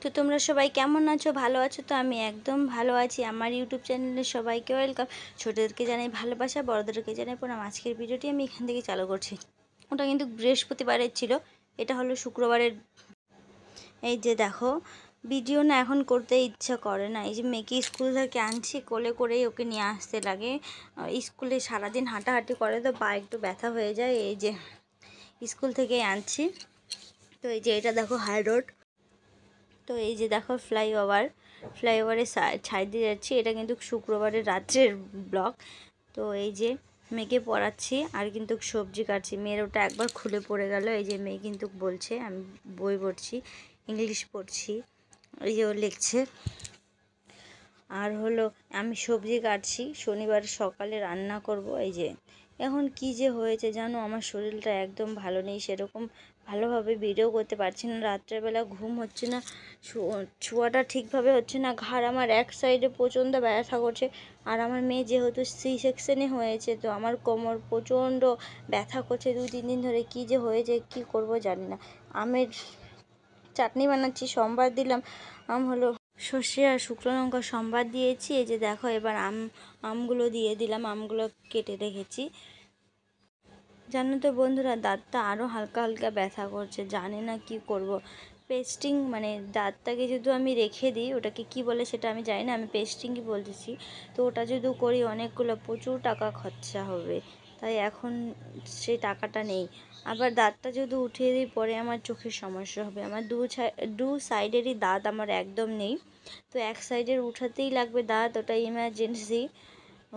তো তোমরা সবাই কেমন আছো? ভালো আছো? তো আমি একদম ভালো আছি। আমার ইউটিউব চ্যানেলে সবাইকে ওয়েলকাম। ছোটোদেরকে জানাই ভালোবাসা, বড়োদেরকে জানাই প্রণাম। আজকের ভিডিওটি আমি এখান থেকে চালু করছি। ওটা কিন্তু বৃহস্পতিবারের ছিল, এটা হলো শুক্রবারের। এই যে দেখো, ভিডিও না এখন করতে ইচ্ছা করে না। এই যে মেয়েকে স্কুল থেকে আনছি, কোলে করেই ওকে নিয়ে আসতে লাগে। স্কুলে সারাদিন হাঁটাহাঁটি করে তো পা একটু ব্যথা হয়ে যায়। এই যে স্কুল থেকেই আনছি। তো এই যে এটা দেখো হাই রোড। তো এই যে দেখো ফ্লাইওভারের ছাই দিয়ে যাচ্ছি। এটা কিন্তু শুক্রবারের রাত্রের ব্লগ। তো এই যে মেয়েকে পড়াচ্ছি আর কিন্তু সবজি কাটছি। মেয়ের ওটা একবার খুলে পড়ে গেল। এই যে মেয়ে কিন্তু বলছে আমি বই পড়ছি, ইংলিশ পড়ছি। এই যে ও লিখছে। আর হলো আমি সবজি কাটছি, শনিবার সকালে রান্না করব। এই যে এখন কি যে হয়েছে জানো, আমার শরীরটা একদম ভালো নেই, সেরকম ভালোভাবে ভিডিও করতে পারছি না। রাত্রেবেলা ঘুম হচ্ছে না, শোয়াটা ঠিকভাবে হচ্ছে না। ঘাড় আমার এক সাইডে প্রচণ্ড ব্যথা করছে। আর আমার মেয়ে যেহেতু সি সেকশনে হয়েছে, তো আমার কোমর প্রচণ্ড ব্যথা করছে 2-3 দিন ধরে। কি যে হয়েছে কি করব জানি না। আমের চাটনি বানাচ্ছি, সোমবার দিলাম হলো সর্ষে আর শুকনো লঙ্কা সম্বাদ দিয়েছি। এই যে দেখো এবার আমগুলো দিয়ে দিলাম, আমগুলো কেটে রেখেছি। জানো তো বন্ধুরা, দাঁতটা আরও হালকা হালকা ব্যথা করছে, জানি না কি করব। পেস্টিং মানে দাঁতটাকে যদি আমি রেখে দিই, ওটাকে কি বলে সেটা আমি জানি না, আমি পেস্টিংই বলতেছি। তো ওটা যদি করি অনেকগুলো প্রচুর টাকা খরচা হবে, তাই এখন সেই টাকাটা নেই। আবার দাঁতটা যদি উঠিয়ে দিই পরে আমার চোখের সমস্যা হবে। আমার দু সাইডেরই দাঁত আমার একদম নেই। তো এক সাইডের উঠাতেই লাগবে দাঁত, ওটা ইমার্জেন্সি,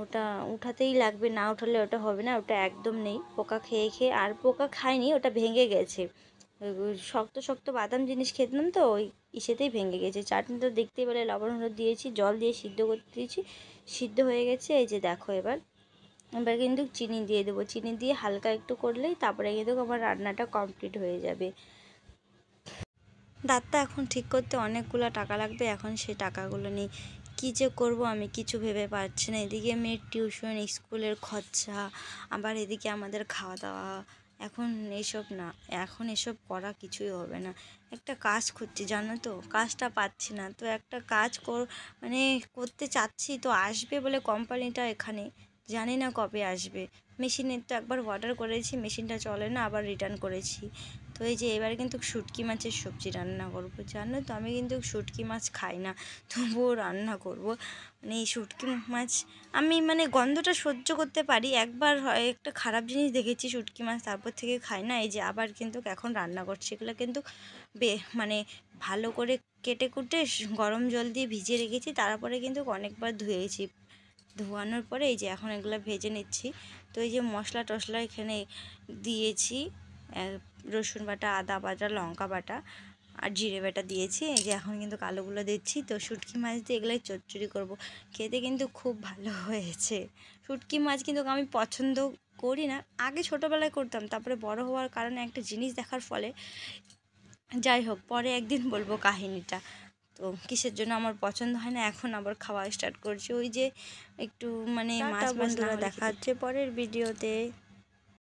ওটা উঠাতেই লাগবে, না উঠালে ওটা হবে না। ওটা একদম নেই, পোকা খেয়ে খেয়ে। আর পোকা খায়নি, ওটা ভেঙে গেছে। শক্ত শক্ত বাদাম জিনিস খেতাম তো, ওই ইসেতেই ভেঙে গেছে। চাটনিটা দেখতেই পেলে লবণ হলুদ দিয়েছি, জল দিয়ে সিদ্ধ করতে দিয়েছি, সিদ্ধ হয়ে গেছে। এই যে দেখো এবার কিন্তু চিনি দিয়ে দেবো। চিনি দিয়ে হালকা একটু করলেই তারপরে কিন্তু আমার রান্নাটা কমপ্লিট হয়ে যাবে। দাঁতটা এখন ঠিক করতে অনেকগুলো টাকা লাগবে, এখন সেই টাকাগুলো নেই। কী যে করব আমি কিছু ভেবে পাচ্ছি না। এদিকে মেয়ের টিউশন, স্কুলের খরচা, আবার এদিকে আমাদের খাওয়া দাওয়া। এখন এসব করা কিছুই হবে না। একটা কাজ করছি জানো তো, কাজটা পাচ্ছি না। তো একটা কাজ মানে করতে চাচ্ছি, তো আসবে বলে কোম্পানিটা এখানে, জানি না কবে আসবে। মেশিনের তো একবার অর্ডার করেছি, মেশিনটা চলে না, আবার রিটার্ন করেছি। তো এই যে এবারে কিন্তু শুটকি মাছের সবজি রান্না করব। জানো তো আমি কিন্তু শুটকি মাছ খাই না, তবুও রান্না করব। মানে এই শুটকি মাছ আমি মানে গন্ধটা সহ্য করতে পারি। একবার একটা খারাপ জিনিস দেখেছি শুটকি মাছ, তারপর থেকে খাই না। এই যে আবার কিন্তু এখন রান্না করছি। এগুলো কিন্তু মানে ভালো করে কেটে কুটে গরম জল দিয়ে ভিজিয়ে রেখেছি, তারপরে কিন্তু অনেকবার ধুয়েছি। ধোয়ানোর পরে এই যে এখন এগুলো ভেজে নিচ্ছি। তো এই যে মশলা টশলা এখানে দিয়েছি, রসুন বাটা, আদা বাটা, লঙ্কা বাটা আর জিরে বাটা দিয়েছি। এই যে এখন কিন্তু কালোগুলো দিচ্ছি। তো শুটকি মাছ দিয়ে এগুলোই চচ্চড়ি করব। খেতে কিন্তু খুব ভালো হয়েছে। শুটকি মাছ কিন্তু আমি পছন্দ করি না, আগে ছোটোবেলায় করতাম, তারপরে বড় হওয়ার কারণে একটা জিনিস দেখার ফলে, যাই হোক পরে একদিন বলবো কাহিনিটা। তো কিসের জন্য আমার পছন্দ হয় না, এখন আবার খাওয়া স্টার্ট করছি। ওই যে একটু মানে মাছ মাছ দেখা হচ্ছে পরের ভিডিওতে।